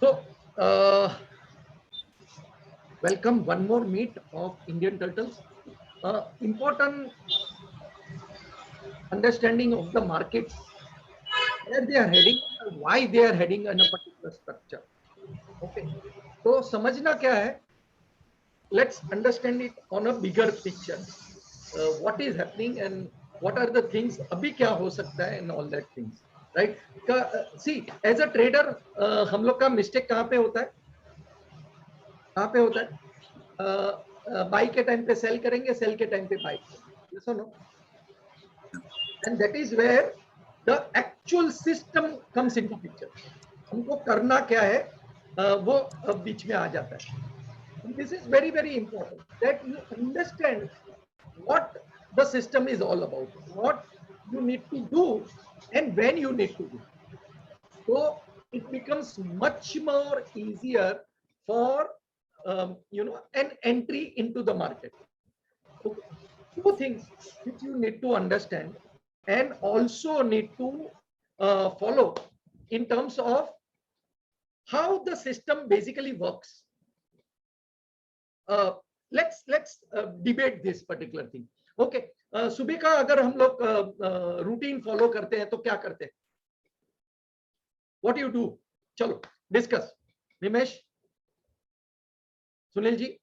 So, welcome one more meet of Indian Turtles. Important understanding of the markets, where they are heading, why they are heading in a particular structure. Okay. तो समझना क्या है? Let's understand it on a bigger picture. What is happening and what are the things? अभी क्या हो सकता है and all that things, right? See, as a trader, हम लोग का mistake कहाँ पे होता है? कहाँ पे होता है? बाई के टाइम पे सेल करेंगे, सेल के टाइम पे बाई करेंगे, yes or no? And that is where the actual system comes into picture. हमको करना क्या है, वो बीच में आ जाता है. And this is very, very important that you understand what the system is all about, what you need to do and when you need to do. So it becomes much more easier for an entry into the market. Okay. Two things which you need to understand and also need to follow in terms of how the system basically works. Let's debate this particular thing. Okay. सुबह का अगर हम लोग routine follow करते हैं तो क्या करते हैं? What you do? चलो discuss. Nimesh, Sunil ji,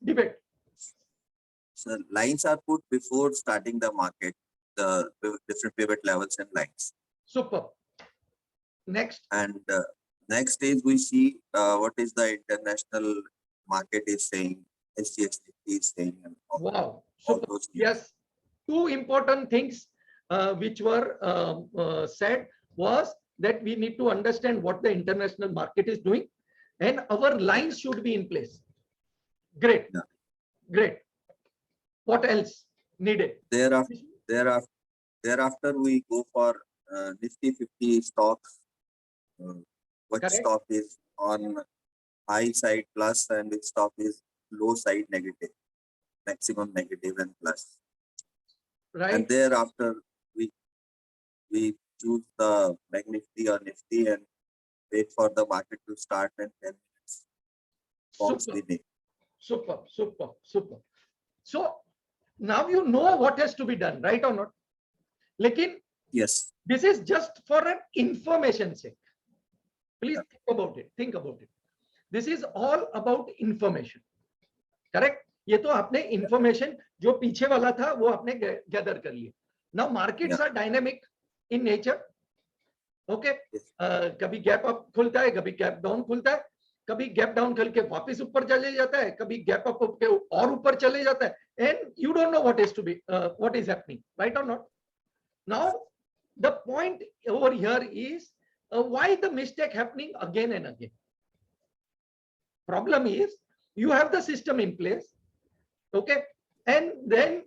debate. So lines are put before starting the market, the different pivot levels and lines. Super. Next. And next is we see what is the international market is saying, SGX is saying. And wow. Super. Yes. Two important things which were said was that we need to understand what the international market is doing and our lines should be in place. Great. Yeah. Great. What else needed? Thereafter we go for Nifty 50 stocks. What Correct. Stock is on high side plus and which stock is low side negative, maximum negative and plus. Right. And thereafter we choose the Bank Nifty or Nifty and wait for the market to start and 10 minutes. Super. So now you know what has to be done, right or not? Lekin yes, this is just for an information sake. Please think about it. This is all about information. Correct? ये तो आपने information जो पीछे वाला था वो आपने gather कर लिया. Now markets are dynamic in nature. Okay? कभी gap up खुलता है, कभी gap down खुलता है, कभी gap down करके वापस ऊपर चले जाता है, कभी gap up के और ऊपर चले जाता है, and you don't know what is happening, right or not? Now the point over here is why the mistake happening again and again. Problem is you have the system in place, okay, and then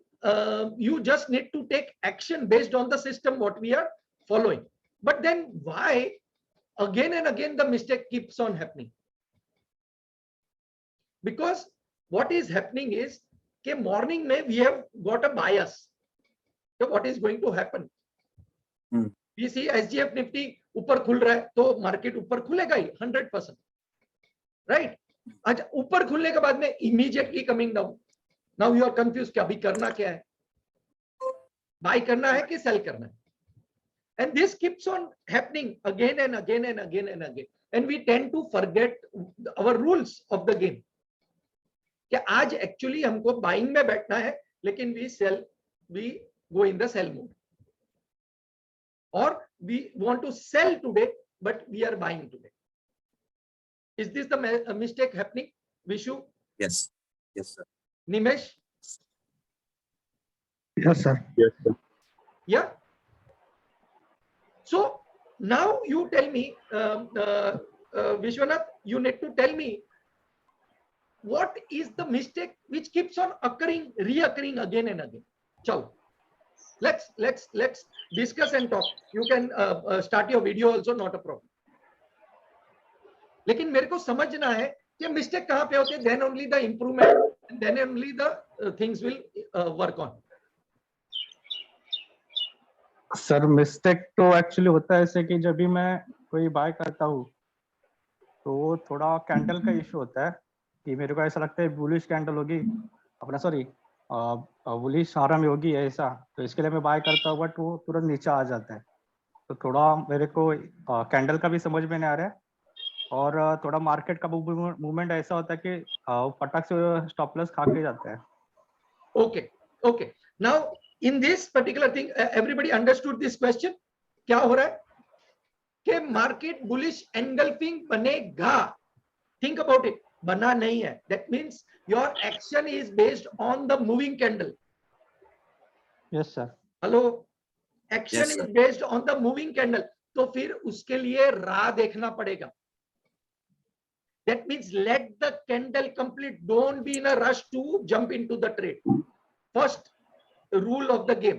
you just need to take action based on the system what we are following. But then why again and again the mistake keeps on happening? Because what is happening is that morning may we have got a bias. So what is going to happen? We see SGF Nifty ऊपर खुल रहा है तो market ऊपर खुलेगा ही 100%, right? आज ऊपर खुलने के बाद में immediately coming down. Now you are confuse कि अभी करना क्या है, बाय करना है कि सेल करना है. And this keeps on happening again and again and again and again and we tend to forget our rules of the game कि आज एक्चुअली हमको बाइंग में बैठना है लेकिन we go in the sell mode. Or we want to sell today, but we are buying today. Is this the mistake happening, Vishu? Yes, sir. Nimesh? Yes, sir. Yeah. So now you tell me, Vishwanath, you need to tell me what is the mistake which keeps on reoccurring again and again. Chalo. Let's discuss and talk. You can start your video also, not a problem. लेकिन मेरे को समझना है कि mistake कहाँ पे होते हैं, then only the improvement and then only the things will work on. Sir mistake तो एक्चुअली होता है ऐसे कि जब भी मैं कोई बाय करता हूँ तो थोड़ा कैंडल का इशू होता है कि मेरे को ऐसा लगता है बुलिश कैंडल होगी अपना, सॉरी बुलिश हारा में होगी ऐसा, तो इसके लिए मैं बाय करता हूँ, बट वो तुरंत नीचे आ जाता है। तो थोड़ा मेरे को कैंडल का भी समझ में नहीं आ रहा है, और थोड़ा मार्केट का मूवमेंट ऐसा होता है कि फटक से स्टॉप लॉस खा के जाता है। Okay. Now in this particular thing, everybody understood this question? क्या हो रहा है कि मार्केट बुलिश एंगल्फिंग बनेगा? थिंक अबाउट इट, बना नहीं है। That means your action is based on the moving candle. Yes sir. Hello, action Yes, is sir. Based on the moving candle, तो फिर उसके लिए राह देखना पड़ेगा। That means let the candle complete. Don't be in a rush to jump into the trade. First rule of the game,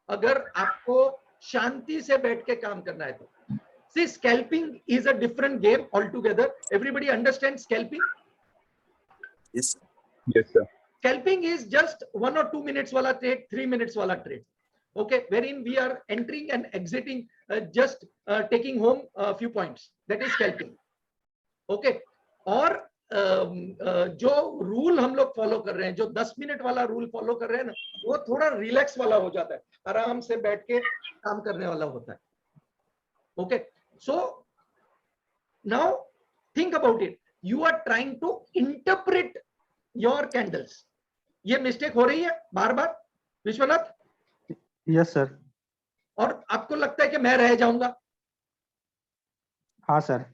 अगर आपको शांति से बैठ के काम करना है तो। See, scalping is a different game altogether. Everybody understands scalping? Yes, sir. Yes, sir. Scalping is just 1 or 2 minutes wala trade, 3 minutes wala trade. Okay, wherein we are entering and exiting, just taking home a few points. That is scalping. Okay, और जो rule हम लोग follow कर रहे हैं, जो 10 minute वाला rule follow कर रहे हैं ना, वो थोड़ा रिलैक्स वाला हो जाता है, आराम से बैठ के काम करने वाला होता है। Okay, so now think about it, you are trying to interpret your candles. ये मिस्टेक हो रही है बार बार विश्वनाथ? Yes sir. और आपको लगता है कि मैं रह जाऊंगा? हाँ सर।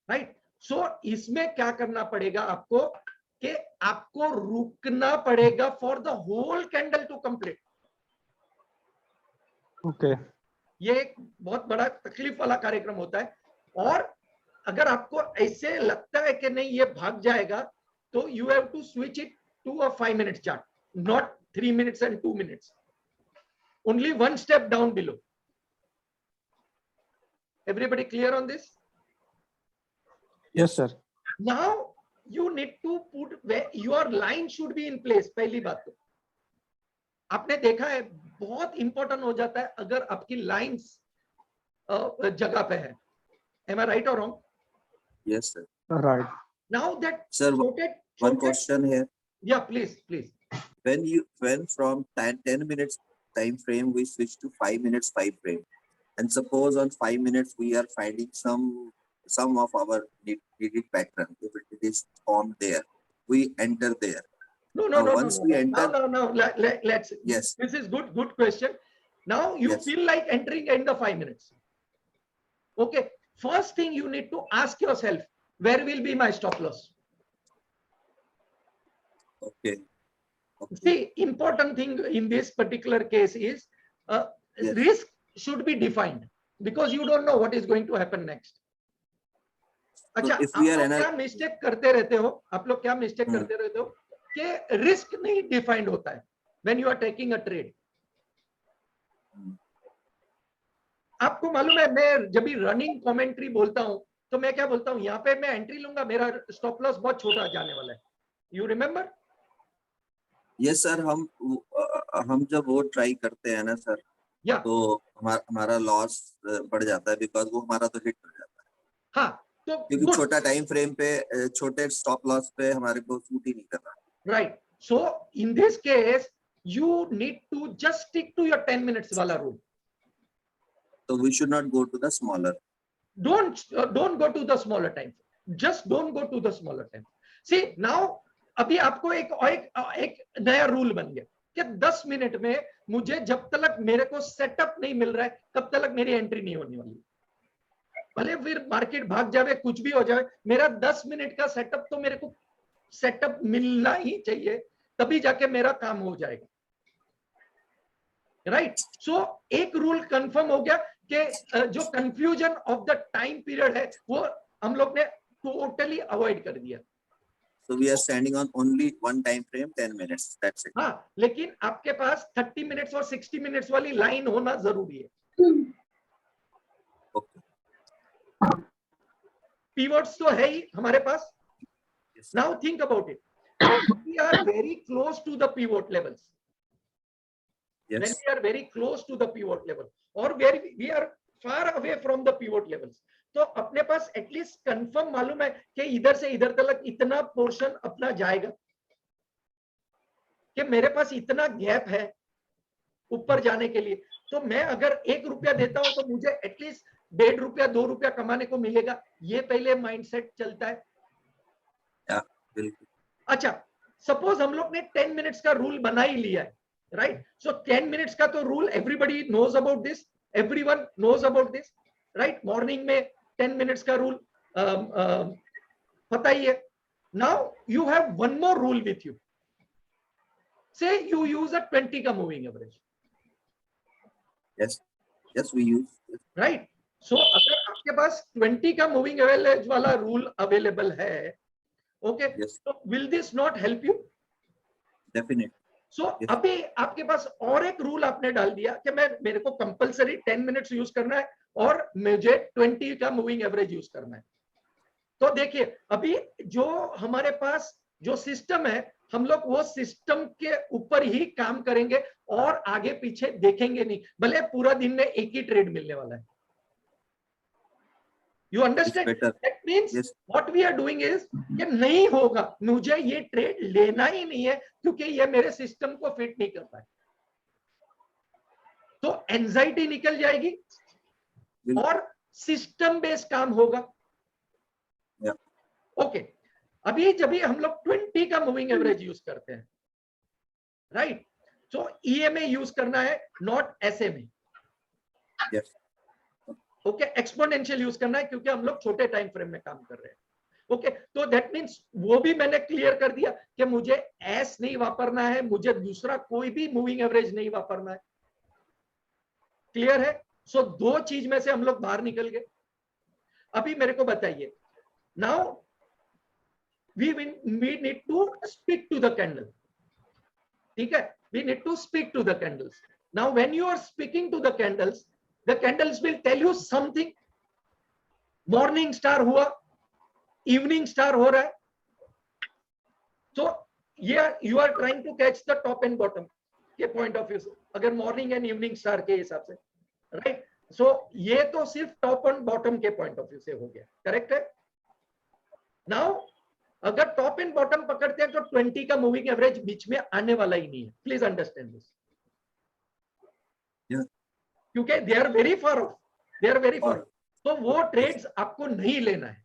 राइट। सो इसमें क्या करना पड़ेगा आपको कि आपको रुकना पड़ेगा for the whole candle to complete. Okay. ये एक बहुत बड़ा तकलीफ वाला कार्यक्रम होता है, और अगर आपको ऐसे लगता है कि नहीं ये भाग जाएगा, तो you have to switch it to a 5 minute chart, not 3 minutes and 2 minutes, only 1 step down below. Everybody clear on this? Yes sir. Now you need to put where your line should be in place. पहली बात तो आपने देखा है बहुत important हो जाता है अगर आपकी लाइंस जगह पे है। Am I right or wrong? Yes, sir. Right. Now that Sir, one question here. Yeah, please. When from 10 minutes time frame we switch to 5 minutes 5 frame, and suppose on 5 minutes we are finding some of our needed pattern, if it is formed there, we enter there. No. Once we enter. No. Let's. Yes. This is good question. Now you Yes. feel like entering in the 5 minutes. Okay. First thing you need to ask yourself, where will be my stop loss? Okay. See, important thing in this particular case is Yes. risk should be defined, because you don't know what is going to happen next. अच्छा, if आप we are लोग क्या mistake करते रहते हो? आप लोग क्या मिस्टेक करते रहते हो कि रिस्क नहीं डिफाइंड होता है when you are taking a trade. आपको मालूम है, मैं जब भी रनिंग कमेंट्री बोलता हूं तो मैं क्या बोलता हूं, यहाँ पे मैं एंट्री लूंगा, मेरा स्टॉप लॉस बहुत छोटा जाने वाला है। You remember? यस सर, हम जब वो ट्राई करते हैं ना सर, तो हमारा लॉस बढ़ जाता है, बिकॉज वो हमारा तो हिट हो जाता है। हाँ, तो क्योंकि छोटा टाइम फ्रेम पे छोटे स्टॉप लॉस पे हमारे को सूट ही नहीं कर रहा। Right. So in this case you need to just stick to your 10 minutes wala rule. So we should not go to the smaller. Don't go to the smaller time. Just don't go to the smaller time. See, now अभी आपको एक नया rule बन गया कि 10 minute में मुझे जब तक मेरे को सेटअप नहीं मिल रहा है तब तक मेरी एंट्री नहीं होने वाली। भले फिर मार्केट भाग जाए, कुछ भी हो जाए, मेरा 10 मिनट का सेटअप तो मेरे को सेटअप मिलना ही चाहिए, तभी जाके मेरा काम हो जाएगा। राइट। सो एक रूल कंफर्म हो गया कि जो confusion of the time period है वो हम लोग ने टोटली अवॉइड कर दिया। So we are standing on only one time frame, 10 minutes. That's it. हाँ, लेकिन आपके पास 30 मिनट्स और 60 मिनट्स वाली लाइन होना जरूरी है। Okay. पीवट्स तो है ही हमारे पास। Yes. Now think about it. We are very close to the pivot levels. Yes. When we are very close to the pivot level, or where we are far away from the pivot levels. तो अपने पास at least confirm मालूम है कि इधर से इधर तक इतना पोर्शन अपना जाएगा, कि मेरे पास इतना गैप है ऊपर जाने के लिए। तो मैं अगर 1 रुपया देता हूं तो मुझे एटलीस्ट 1.5 रुपया 2 रुपया कमाने को मिलेगा, ये पहले माइंडसेट चलता है। बिल्कुल। अच्छा, सपोज हम लोग ने 10 मिनट्स का रूल बना ही लिया है, राइट? सो 10 मिनट्स का तो rule everybody knows about this, everyone knows about this, right? Morning में 10 मिनट्स का रूल पता ही है। Now you have one more rule with you, say you use a 20 का moving average. yes we use, right? So अगर आपके पास 20 का मूविंग एवरेज वाला रूल अवेलेबल है, ओके, तो will this not help you? Definite. So अभी आपके पास और एक रूल आपने डाल दिया कि मेरे को कंपलसरी 10 मिनट्स यूज करना है और मुझे 20 का मूविंग एवरेज यूज करना है। तो देखिए, अभी जो हमारे पास जो सिस्टम है, हम लोग वो सिस्टम के ऊपर ही काम करेंगे और आगे पीछे देखेंगे नहीं, भले पूरा दिन में एक ही ट्रेड मिलने वाला है। You understand? That means what we are doing is कि नहीं होगा, मुझे ये ट्रेड लेना ही नहीं है क्योंकि ये मेरे सिस्टम को फिट नहीं करता है। तो एंजाइटी निकल जाएगी और सिस्टम बेस्ड काम होगा। ओके, अभी जब भी हम लोग 20 का मूविंग एवरेज यूज करते हैं, राइट? सो ईएमए यूज करना है, not SMA. Okay, exponential use करना है क्योंकि हम लोग छोटे टाइम फ्रेम में काम कर रहे हैं। ओके, तो दैट मींस वो भी मैंने क्लियर कर दिया कि मुझे एस नहीं वापरना है, मुझे दूसरा कोई भी मूविंग एवरेज नहीं वापरना है। क्लियर है? सो दो चीज में से हम लोग बाहर निकल गए। अभी मेरे को बताइए, now we need to speak to the candle. ठीक है, we need to speak to the candles. Now when you are speaking to the candles, the candles will tell you something. Morning star हुआ, evening star हो रहा है। So yeah, you are trying to catch the top and bottom के point of view से, अगर morning and evening star के हिसाब से, right? So ये तो सिर्फ top and bottom के point of view से हो गया, correct है? Now अगर top and bottom पकड़ते हैं तो 20 का moving average बीच में आने वाला ही नहीं है। Please understand this. Yeah. क्योंकि they are very far off, they are very far. तो वो ट्रेड्स आपको नहीं लेना है।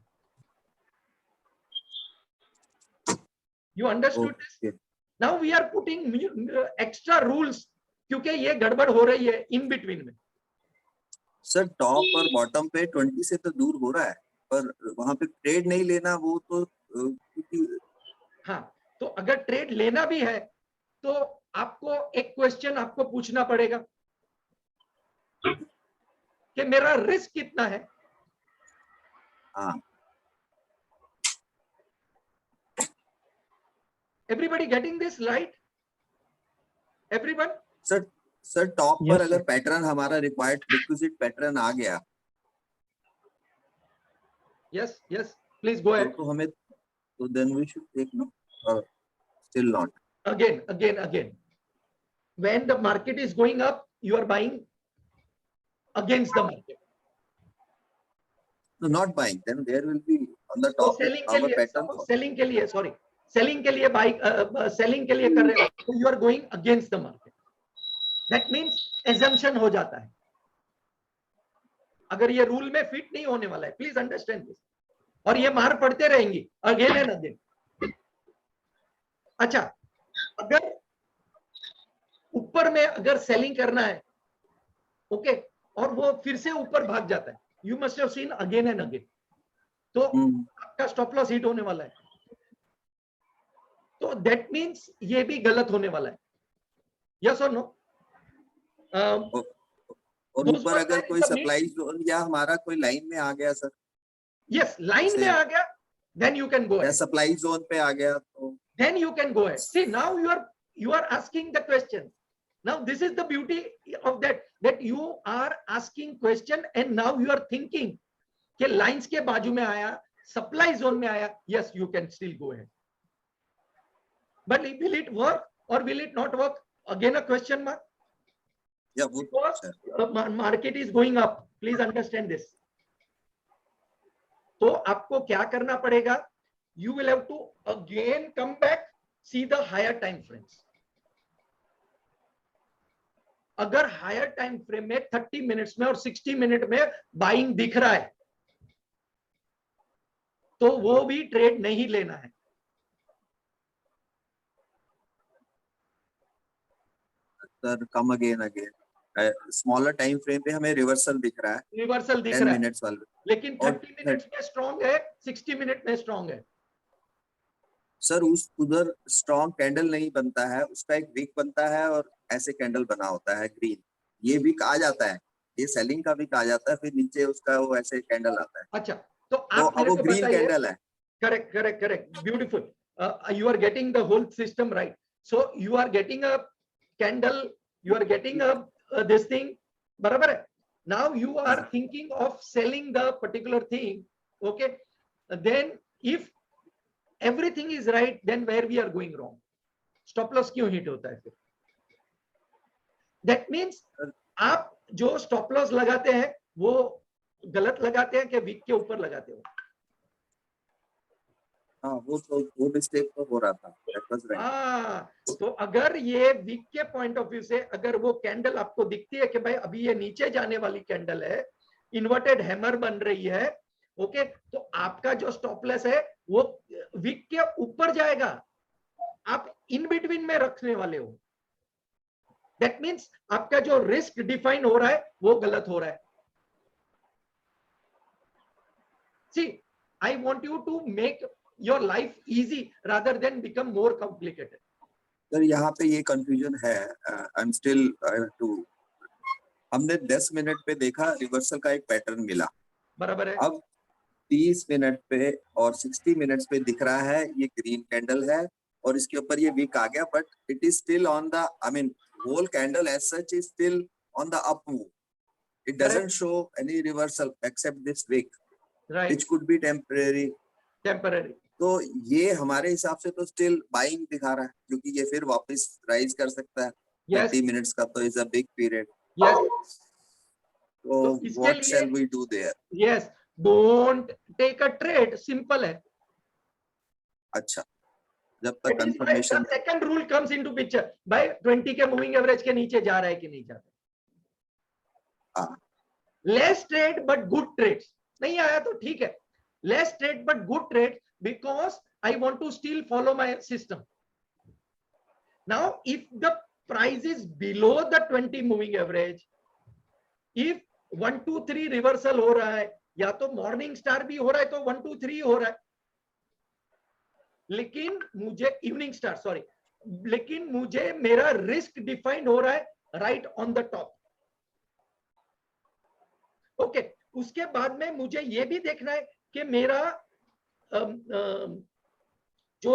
You understood this? Now we are putting extra rules क्योंकि ये गड़बड़ हो रही है इन बिटवीन में। सर टॉप और बॉटम पे 20 से तो दूर हो रहा है, पर वहां पे ट्रेड नहीं लेना, वो तो हाँ, तो अगर ट्रेड लेना भी है तो आपको एक क्वेश्चन आपको पूछना पड़ेगा कि मेरा रिस्क कितना है। Everybody getting this right? Everyone? Sir top पर अगर पैटर्न हमारा रिक्वायर्ड रिक्विजिट पैटर्न आ गया, yes yes please go ahead. तो हमें तो then we should take no, still not. Again, when the market is going up, you are buying against the market. No, not buying. Then there will be on the top selling our pattern. selling के लिए sorry, selling के लिए buy, selling के लिए कर रहे हो तो you are going against the market. That means assumption हो जाता है। अगर ये रूल में फिट नहीं होने वाला है, प्लीज अंडरस्टैंड दिस, और ये मार पड़ते रहेंगी अगेन एंड अगेन। अच्छा, अगर ऊपर में अगर सेलिंग करना है, ओके, और वो फिर से ऊपर भाग जाता है, you must have seen again and again, तो आपका स्टॉप लॉस हिट होने वाला है। तो दैट मींस ये भी गलत होने वाला है। यस और नो? और ऊपर अगर कोई सप्लाई जोन या हमारा कोई लाइन में आ गया सर, यस लाइन में आ गया, then you can go ahead. Supply zone पे आ गया तो then you can go ahead. See, now you are asking the question. Now this is the beauty of that you are asking question and now you are thinking कि lines के बाजू में आया, supply zone में आया, yes you can still go ahead, but will it work or will it not work? Again a question mark. Yeah, because market is going up, please understand this. तो आपको क्या करना पड़ेगा, you will have to again come back, see the higher time frames. अगर higher time frame में 30 minutes में और 60 minute में बाइंग दिख रहा है तो वो भी ट्रेड नहीं लेना है। Sir come again smaller time frame पे हमें रिवर्सल दिख रहा है, रिवर्सल दिख 10 रहा है, मिनट्स वाले, लेकिन और 30 मिनट्स में स्ट्रॉन्ग है, 60 मिनट में स्ट्रॉन्ग है। सर उस उधर स्ट्रॉन्ग कैंडल नहीं बनता है, उसका एक विक बनता है और ऐसे कैंडल बना होता है ग्रीन, ये विक आ जाता है, ये सेलिंग का विक आ जाता है, फिर नीचे उसका वो ऐसे कैंडल आता है। अच्छा, तो तो आप अब मेरे वो को ग्रीन बताइए। कैंडल है। Correct, correct, correct. Beautiful. You are getting the whole system right. So you are getting a candle, you are getting a this thing. बराबर है? Now you are thinking of selling the particular thing. Okay. Then if everything is right, then where we are going wrong? Stop loss क्यों hit होता है फिर? That means आप जो stop loss लगाते हैं वो गलत लगाते हैं कि वीक के ऊपर लगाते हो? हाँ वो मिस्टेक तो हो रहा था, that was right. तो अगर ये वीक के पॉइंट ऑफ व्यू से अगर वो कैंडल आपको दिखती है कि भाई अभी ये नीचे जाने वाली कैंडल है, इन्वर्टेड हैमर बन रही है, ओके, तो आपका जो स्टॉप लॉस है वो वीक के ऊपर जाएगा, आप इन बिटवीन में रखने वाले हो। दैट मींस आपका जो रिस्क डिफाइन हो रहा है वो गलत हो रहा है। See, I want you to make your life easy rather than become more complicated. Sir यहाँ पे ये कंफ्यूजन है, I'm still to हमने 10 मिनट पे देखा रिवर्सल का एक पैटर्न मिला, बराबर है। अब 30 मिनट पे और 60 मिनट्स पे दिख रहा है ये ग्रीन कैंडल है और इसके ऊपर ये वीक आ गया, but it is still on the, I mean whole candle as such is still on the up move, it doesn't show any reversal except this week, which could be temporary. तो ये हमारे हिसाब से तो still buying दिखा रहा है, क्योंकि ये फिर वापस राइज कर सकता है। 30 मिनट्स का तो इज अ बिग पीरियड। तो what shall we do there? Yes, don't take a trade, simple है। अच्छा, जब तक confirmation. Second rule comes into picture, भाई 20 के मूविंग एवरेज के नीचे जा रहा है कि नहीं जा रहा। Less trade but good trades, नहीं आया तो ठीक है, less trade but good trade, because I want to still follow my system. Now if the price is below the 20 moving average, if 1 2 3 reversal हो रहा है, या तो मॉर्निंग स्टार भी हो रहा है तो 1 2 3 हो रहा है, लेकिन मुझे इवनिंग स्टार सॉरी, लेकिन मुझे मेरा रिस्क डिफाइंड हो रहा है right on the top. Okay, उसके बाद में मुझे ये भी देखना है कि मेरा जो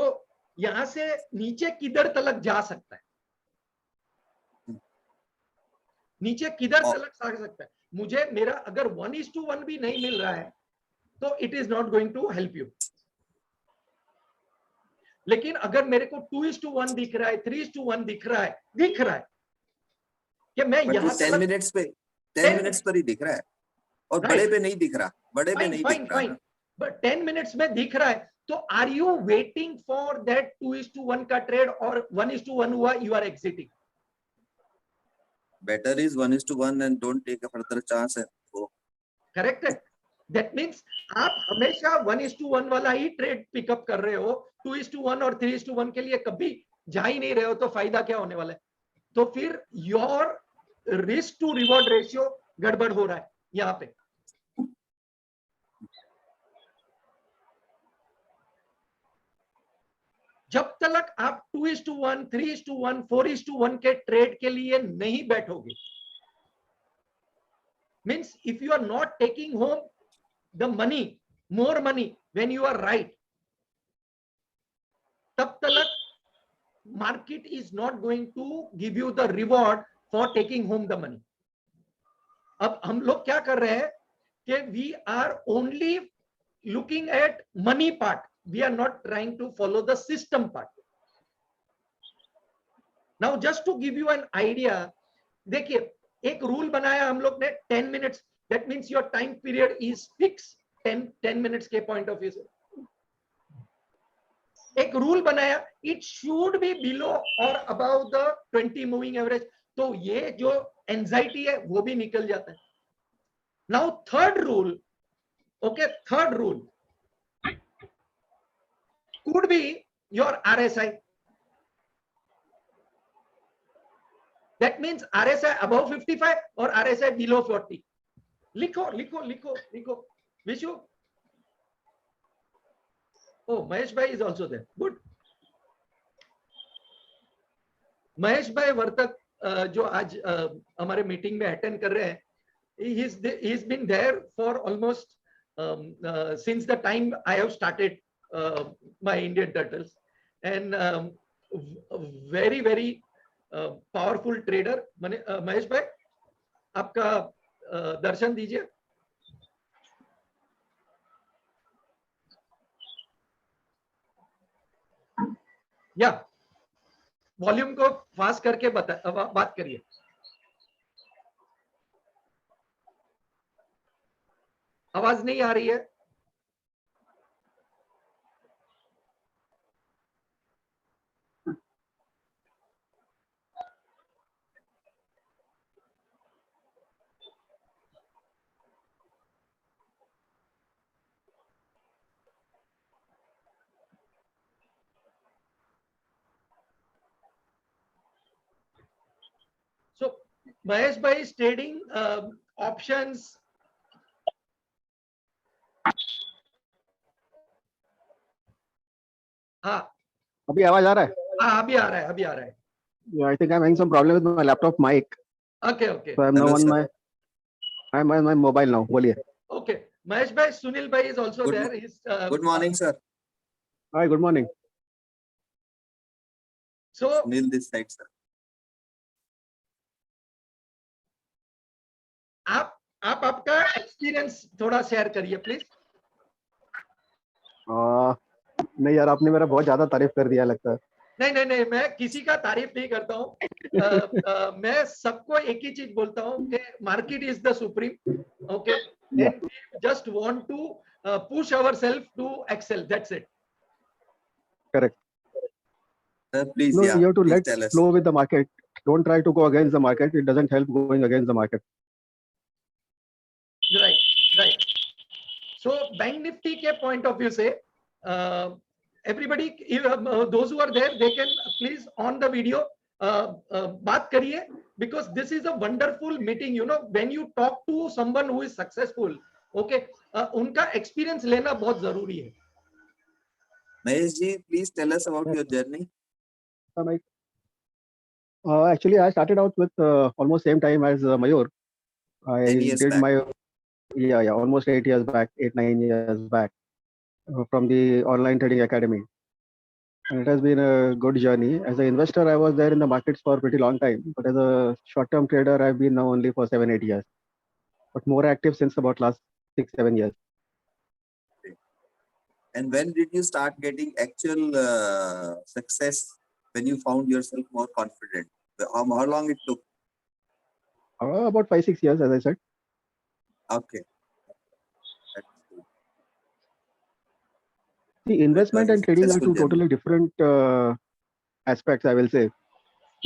यहां से नीचे किधर तलक जा सकता है, नीचे किधर तलक जा सकता है। मुझे मेरा अगर 1:1 भी नहीं मिल रहा है तो it is not going to help you, लेकिन अगर मेरे को 2:1 दिख रहा है, 3:1 दिख रहा है कि मैं यहां 10 मिनट्स पे 10 मिनट्स पर ही दिख रहा है और बड़े पे नहीं दिख रहा, बड़े पे नहीं दिख रहा, बट 10 मिनट्स में दिख रहा है, तो are you waiting for that 2:1 का ट्रेड और 1:1 हुआ, you are exiting. Better is 1:1 and don't take a further chance है। करेक्ट है, दैट मींस आप हमेशा 1:1 वाला ही ट्रेड पिकअप कर रहे हो, 2:1 और 3:1 के लिए कभी जा ही नहीं रहे हो, तो फायदा क्या होने वाला है? तो फिर your risk to reward ratio गड़बड़ हो रहा है यहां पे। जब तक आप 2:1, 3:1, 4:1 के ट्रेड के लिए नहीं बैठोगे, means if you are not taking home the money, more money when you are right, तब तक market is not going to give you the reward for taking home the money. अब हम लोग क्या कर रहे हैं कि we are only looking at money part, we are not trying to follow the system part. Now just to give you an idea, देखिए एक रूल बनाया हम लोग ने 10 minutes, That means your time period is fixed 10 minutes के point of view से. एक rule बनाया, it should be below or above the 20 moving average. तो ये जो एंजाइटी है वो भी निकल जाता है. Now third rule, okay, third rule could be your RSI. That means RSI above 55 or RSI below 40. लिखो. Vishu. Oh, Mahesh bhai is also there. Good. Mahesh bhai Vartak जो आज हमारे मीटिंग में अटेंड कर रहे हैं, he's been there for almost since the time I have started my Indian Turtles, and very very powerful trader. Mahesh भाई आपका दर्शन दीजिए. या वॉल्यूम को फास्ट करके बात करिए. आवाज नहीं आ रही है. So Mahesh bhai is trading options. हाँ अभी आवाज आ रहा है? हाँ अभी आ रहा है. Yeah, I think I'm having some problem with my laptop mic. Okay. So I'm now on my mobile now. बोलिए. Okay, Mahesh bhai, Sunil bhai is also there. He's Good morning, sir. Hi, good morning. So Sunil this side, sir. आप आपका experience थोड़ा share करिए please. नहीं यार, आपने मेरा बहुत ज्यादा तारीफ कर दिया लगता है. नहीं, मैं किसी का तारीफ नहीं करता हूँ. मैं सबको एक ही चीज बोलता हूँ कि market is the supreme. Okay, just want to push ourself to excel. That's it. Correct. Sir, please, No, yeah, you have to please let tell us. flow with the market. Don't try to go against the market. It doesn't help going against the market. Right. So bank Nifty के point of view से everybody, those who are there, they can please on the video बात करिए, because this is a wonderful meeting. You know, when you talk to someone who is successful, okay, उनका experience लेना बहुत जरूरी है. Mahesh ji, please tell us about your journey. Actually, I started out with almost same time as Mayur. I 10 years did back. my almost 8 years back, 8-9 years back, from the online trading academy. And it has been a good journey. As an investor, I was there in the markets for a pretty long time, but as a short-term trader, I've been now only for 7-8 years, but more active since about last 6-7 years. And when did you start getting actual success? When you found yourself more confident? How long it took? About 5-6 years, as I said. Okay. The investment and trading are two Successful totally different aspects, I will say.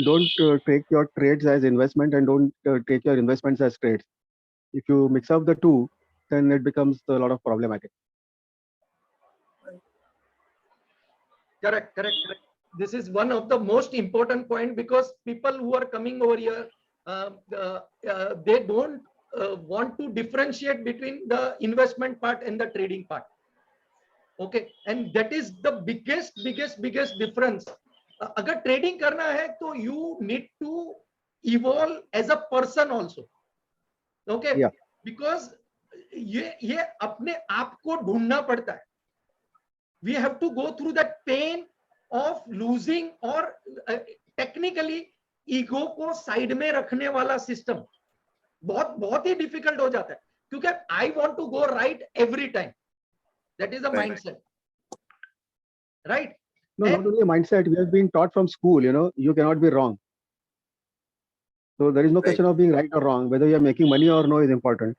Don't take your trades as investment and don't take your investments as trades. If you mix up the two, then it becomes a lot of problematic. Correct. This is one of the most important point, because people who are coming over here, they don't want to differentiate between the investment part and the trading part. Okay, and that is the biggest difference. अगर trading करना है तो you need to evolve as a person also. Okay, Yeah. because ये अपने आप को ढूंढना पड़ता है. We have to go through that pain of losing, और technically ego को साइड में रखने वाला सिस्टम बहुत ही डिफिकल्ट हो जाता है, क्योंकि I want to go right every time. That is a Right. mindset, right? No, not only a mindset, we have been taught from school, you cannot be wrong. So there is no Right. question of being right or wrong. Whether you are making money or no is important.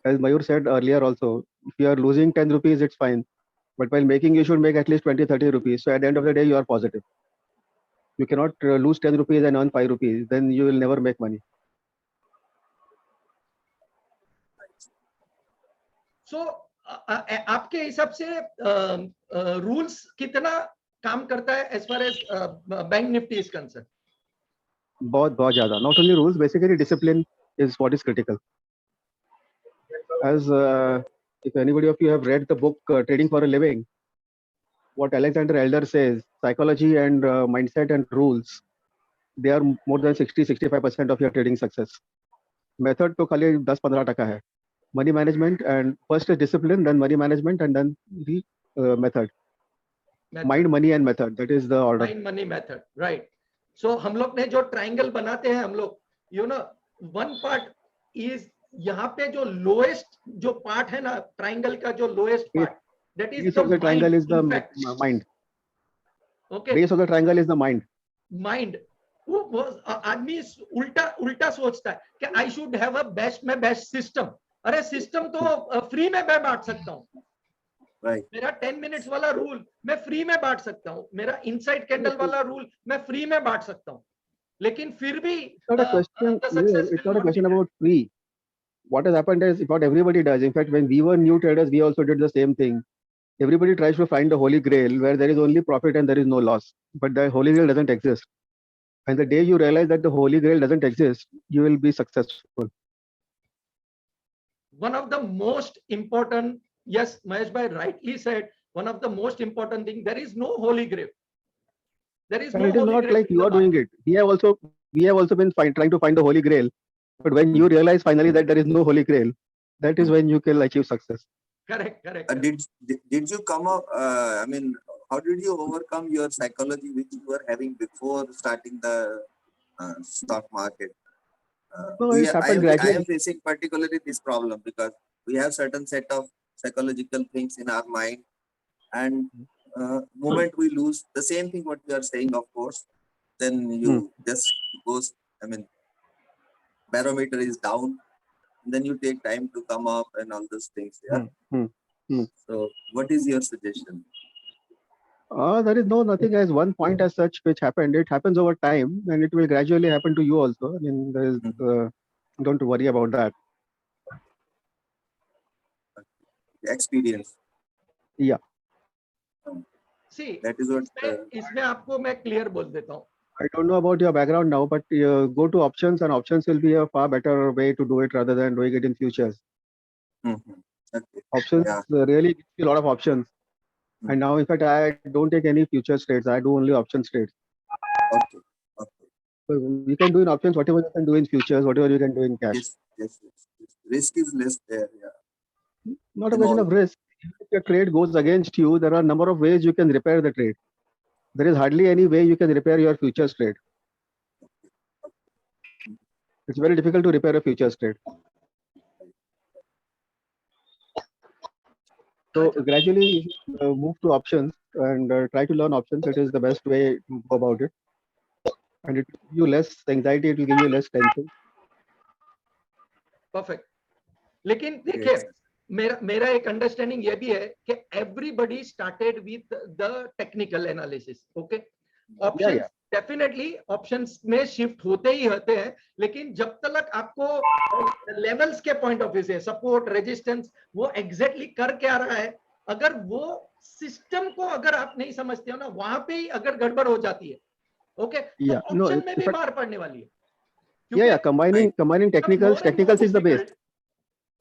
As Mayur said earlier also, if you are losing 10 rupees, it's fine. But while making, you should make at least 20, 30 rupees. So at the end of the day, you are positive. You cannot lose 10 rupees and earn 5 rupees. Then you will never make money. So आपके हिसाब से rules कितना काम करता है as far as bank Nifty is concerned? बहुत ज़्यादा. Not only rules, basically discipline is what is critical. As if anybody of you have read the book Trading for a Living, what Alexander Elder says, psychology and mindset and rules, they are more than 60-65% of your trading success. Method तो खाली 10-15% है. Money management, and first is discipline, then money management, and then the method. Mind, money and method, that is the order. Mind, money, method, right. So हम लोग ने जो triangle बनाते हैं हम लोग, you know, one part is यहाँ पे जो lowest जो part है ना ट्रायंगल का जो lowest part, that is base of the triangle is the mind. Okay. Base of the triangle is the mind. Mind. वो आदमी उल्टा सोचता है कि I should have a best system. अरे सिस्टम तो फ्री में मैं बांट सकता हूँ. Right. मेरा 10 मिनट्स वाला रूल मैं फ्री में बांट सकता हूँ. मेरा इनसाइड कैंडल वाला रूल मैं फ्री में बांट सकता हूँ. लेकिन फिर भी it's not a question about free. What has happened is what everybody does. In fact, when we were new traders, we also did the same thing. Everybody tries to find the holy grail where there is only profit and there is no loss. But the holy grail doesn't exist. And the day you realize that the holy grail doesn't exist, you will be successful. One of the most important, yes, Mahesh bhai rightly said, one of the most important thing, there is no holy grail. There is And no it is holy not grail like in you the are doing it. We have also been trying to find the holy grail. But when you realize finally that there is no holy grail, that is when you can achieve success. Correct. Did you come up? I mean, how did you overcome your psychology which you were having before starting the stock market? No, it happened I gradually. am facing particularly this problem because we have certain set of psychological things in our mind, and moment we lose the same thing what you are saying, of course, then you just goes. I mean, barometer is down. Then you take time to come up and all those things. Yeah. So, what is your suggestion? There is nothing as one point as such which happened. It happens over time, and it will gradually happen to you also. I mean, there is, don't worry about that. Experience. Yeah. See, that is what. इसमें आपको मैं clear बोल देता हूँ. I don't know about your background now, but go to options, and options will be a far better way to do it rather than doing it in futures. Okay. Options really gives you a lot of options. And now, in fact, I don't take any futures trades. I do only options trades. Okay. So you can do in options whatever you can do in futures, whatever you can do in cash. Yes. Risk is less there. Yeah. Not a question of risk. If your trade goes against you, there are a number of ways you can repair the trade. There is hardly any way you can repair your futures trade. It's very difficult to repair a futures trade. So gradually move to options and try to learn options. It is the best way to go about it. And it will give you less anxiety, it will give you less tension. Perfect. लेकिन देखिए मेरा एक understanding ये भी है कि everybody started with the technical analysis. Okay, options definitely options में shift होते ही होते हैं, लेकिन जब तक आपको लेवल्स के पॉइंट ऑफ व्यू से सपोर्ट रेजिस्टेंस वो एग्जैक्टली कर क्या रहा है, अगर वो सिस्टम को अगर आप नहीं समझते हो ना, वहां पे ही अगर गड़बड़ हो जाती है, ओके, तो ऑप्शन में भी मार पड़ने वाली है. Combining technicals is the base.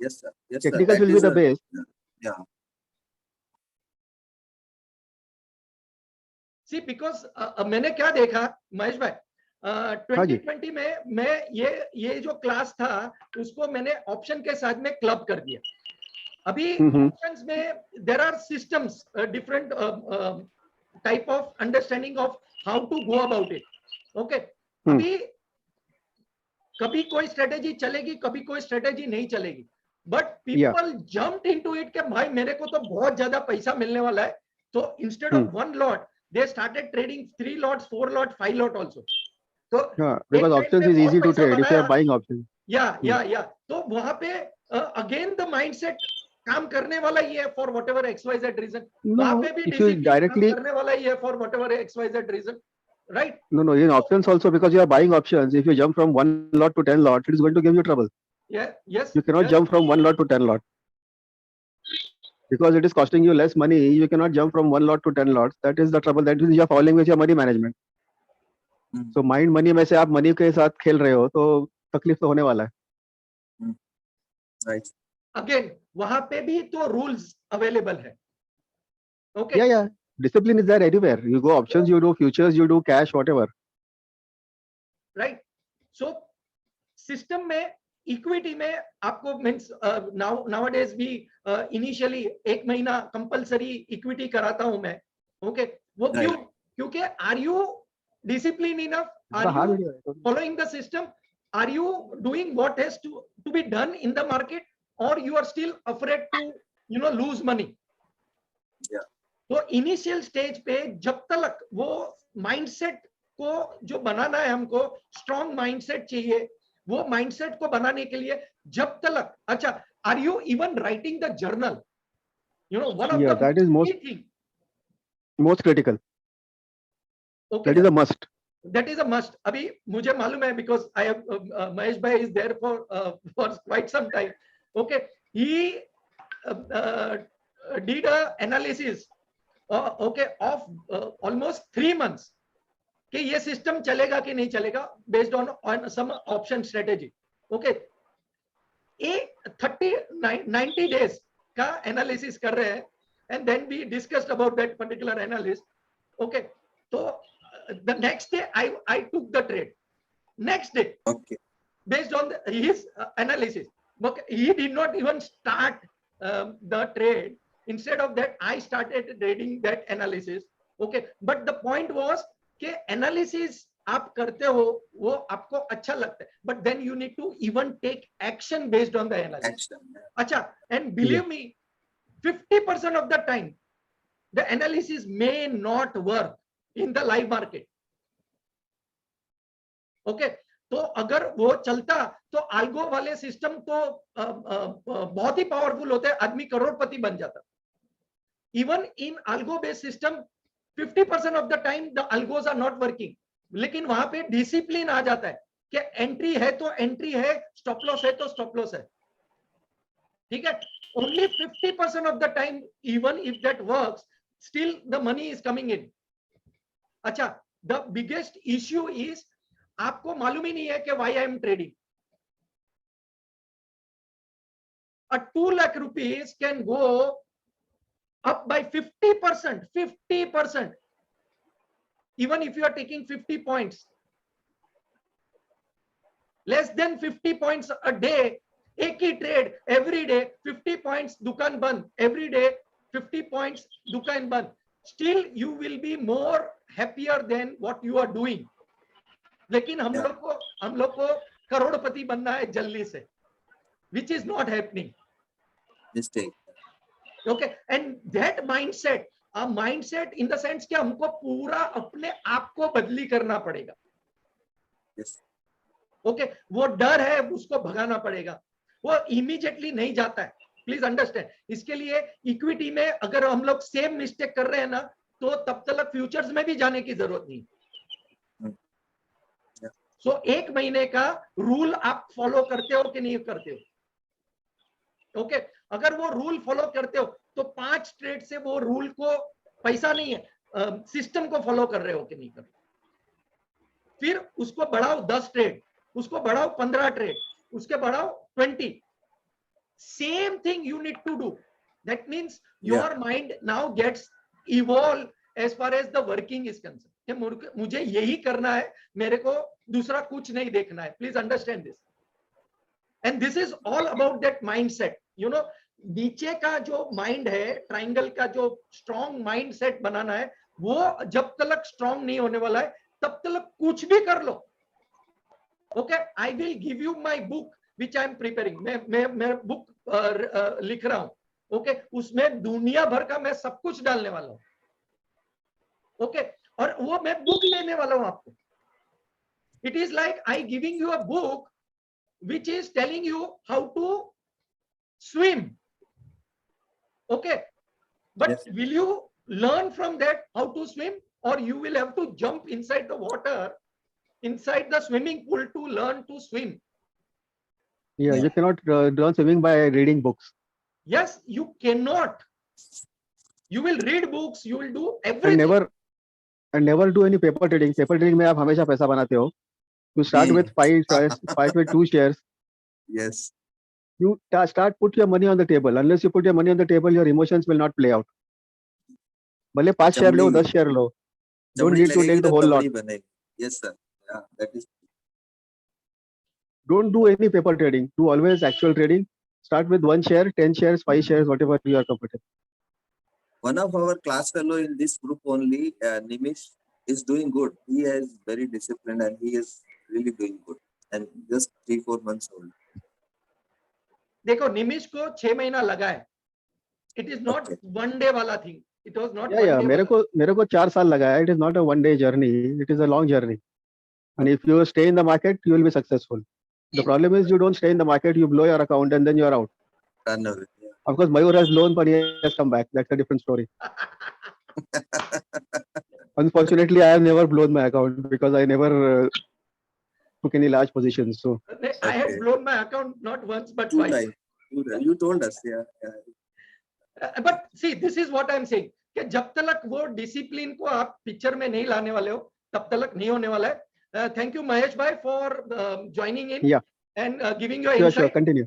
Yes, sir. Technicals will be the base. Yeah. See, because मैंने क्या देखा महेश भाई, 2020 में मैं ये जो क्लास था उसको मैंने ऑप्शन के साथ में क्लब कर दिया. अभी ऑप्शंस में there are systems, different type of understanding of how to go about it. Okay, अभी कभी कोई स्ट्रेटेजी चलेगी, कभी कोई स्ट्रेटेजी नहीं चलेगी, but people jumped into it कि भाई मेरे को तो बहुत ज्यादा पैसा मिलने वाला है, तो instead of 1 lot they started trading 3 lots, 4 lot, 5 lot also. So because options is easy to trade if you are buying options. Yeah. तो वहां पे अगेन द माइंडसेट काम करने वाला ही है for whatever XYZ reason, No, वहां पे भी if you डिसिप्लिन काम directly, करने वाला ही है for whatever XYZ reason, right? no, in options also, because you are buying options, if you jump from 1 lot to 10 lot, it is going to give you trouble. Yes, You cannot yes. jump from 1 lot to 10 lot. Because it is costing you less money, you cannot jump from 1 lot to 10 lots. That is the trouble. That is you are falling with your money management. So mind money में से आप money के साथ खेल रहे हो तो तकलीफ तो होने वाला है. Right. अगेन वहां पे भी तो रूल्स अवेलेबल है. Okay, Yeah. Discipline is there everywhere. You go options, you do futures, you do cash, whatever. Right. So system में इक्विटी में आपको मींस नाउअडेज भी इनिशियली 1 महीना कंपलसरी इक्विटी कराता हूं मैं. ओके, वो क्यों? क्योंकि are you discipline enough? Are you following the system? Are you doing what has to be done in the market, or you are still afraid to lose money? Yeah. तो initial stage पे जब तक वो mindset को जो बनाना है, हमको strong mindset चाहिए. वो माइंडसेट को बनाने के लिए जब तक, अच्छा, are you even writing the journal? One of the that is most critical. Okay, That is a must. that is a must. अभी मुझे मालूम है because I have Mahesh bhai is there for quite some time. Okay, he did a analysis okay of almost 3 months कि ये system चलेगा कि नहीं चलेगा based on some option strategy. Okay, 90 days का एनालिसिस कर रहे हैं, and then we discussed about that particular analysis. Okay, so the next day I took the trade. Next day, Okay. based on his analysis, but he did not even start the trade. Instead of that, I started trading that analysis. Okay, but the point was कि analysis आप करते हो वो आपको अच्छा लगता है, but then you need to even take action based on the analysis. Action. अच्छा, and believe me, 50% of the time the analysis may not work in the live market. Okay, तो अगर वो चलता तो आल्गो वाले सिस्टम तो बहुत ही पावरफुल होते हैं, आदमी करोड़पति बन जाता. Even in algo based system 50% of the time the algos are not working, लेकिन वहां पे डिसिप्लिन आ जाता है कि एंट्री है तो एंट्री है, स्टॉप लॉस है तो स्टॉप लॉस है. ठीक है, only 50% of the time, even if that works, still the money is coming in. अच्छा, the biggest issue is आपको मालूम ही नहीं है कि why I am trading. A 2 lakh rupees can go up by 50%, 50%. Even if you are taking 50 points, less than 50 points a day, एक ही trade every day, 50 points दुकान बंद, every day 50 points दुकान बंद, still you will be more happier than what you are doing. लेकिन हम लोग को करोड़पति बनना है जल्दी से, which is not happening. Mistake. Okay, and that mindset, a mindset in the sense कि हमको पूरा अपने आप को बदली करना पड़ेगा. Yes. Okay, वो डर है उसको भगाना पड़ेगा, वो इमीडिएटली नहीं जाता है. Please understand. इसके लिए इक्विटी में अगर हम लोग सेम मिस्टेक कर रहे हैं ना, तो तब तक फ्यूचर्स में भी जाने की जरूरत नहीं. सो 1 महीने का रूल आप फॉलो करते हो कि नहीं करते हो? ओके, अगर वो रूल फॉलो करते हो तो 5 ट्रेड से वो रूल को पैसा नहीं है, सिस्टम को फॉलो कर रहे हो कि नहीं कर रहे. फिर उसको बढ़ाओ 10 ट्रेड, उसको बढ़ाओ 15 ट्रेड, उसके बढ़ाओ 20. Same thing you need to do. That means your mind now gets evolve as far as the working is concern. मुझे यही करना है, मेरे को दूसरा कुछ नहीं देखना है. Please understand this. And this is all about that mindset. You know, नीचे का जो माइंड है, ट्राइंगल का जो स्ट्रॉन्ग माइंडसेट बनाना है, वो जब तक स्ट्रॉन्ग नहीं होने वाला है तब तक कुछ भी कर लो. Okay, I will give you my book which I am preparing. मैं बुक लिख रहा हूं. ओके, उसमें दुनिया भर का मैं सब कुछ डालने वाला हूं. ओके, और वो मैं बुक देने वाला हूं आपको. It is like I giving you a book which is telling you how to swim. Okay, but Yes. will you learn from that how to swim, or you will have to jump inside the water, inside the swimming pool to learn to swim? Yeah, Yeah. you cannot learn swimming by reading books. Yes, you cannot. You will read books, you will do And everything. never do any paper trading. Paper trading में आप हमेशा पैसा बनाते हो. You start with 5 shares, 5 with 2 shares. Yes. You start put your money on the table. Unless you put your money on the table, your emotions will not play out. भले 5 share low, 10 share low. Don't चमड़ी need to लगेगी take the तो whole lot. तबड़ी बनेगी. Yes, sir. Yeah, that is. Don't do any paper trading. Do always actual trading. Start with 1 share, 10 shares, 5 shares, whatever you are comfortable. One of our class fellow in this group only, Nimish, is doing good. He is very disciplined and he is really doing good. And just 3-4 months old. देखो निमिष को 6 महीना लगा है. It is not Okay. one day वाला thing. It was not Yeah, one yeah. day मेरे को 4 साल लगा है. It is not a one day journey. It is a long journey. And if you stay in the market, you will be successful. The problem is you don't stay in the market, you blow your account and then you are out. Run away. Yeah. Of course, Mayur has blown, but he has come back. That's a different story. Unfortunately, I have never blown my account because I never took any large positions. So I had Okay. blown my account not once but 2 twice. times. 2 times. You told us. Yeah. Yeah. But see, this is what I'm saying कि जब तक वो discipline को आप picture में नहीं लाने वाले हो तब तक नहीं होने वाला है. थैंक यू महेश भाई for joining in Yeah. And giving your sure, insight. continue.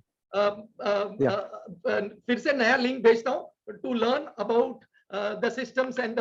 फिर से नया लिंक भेजता हूँ to learn about the systems and the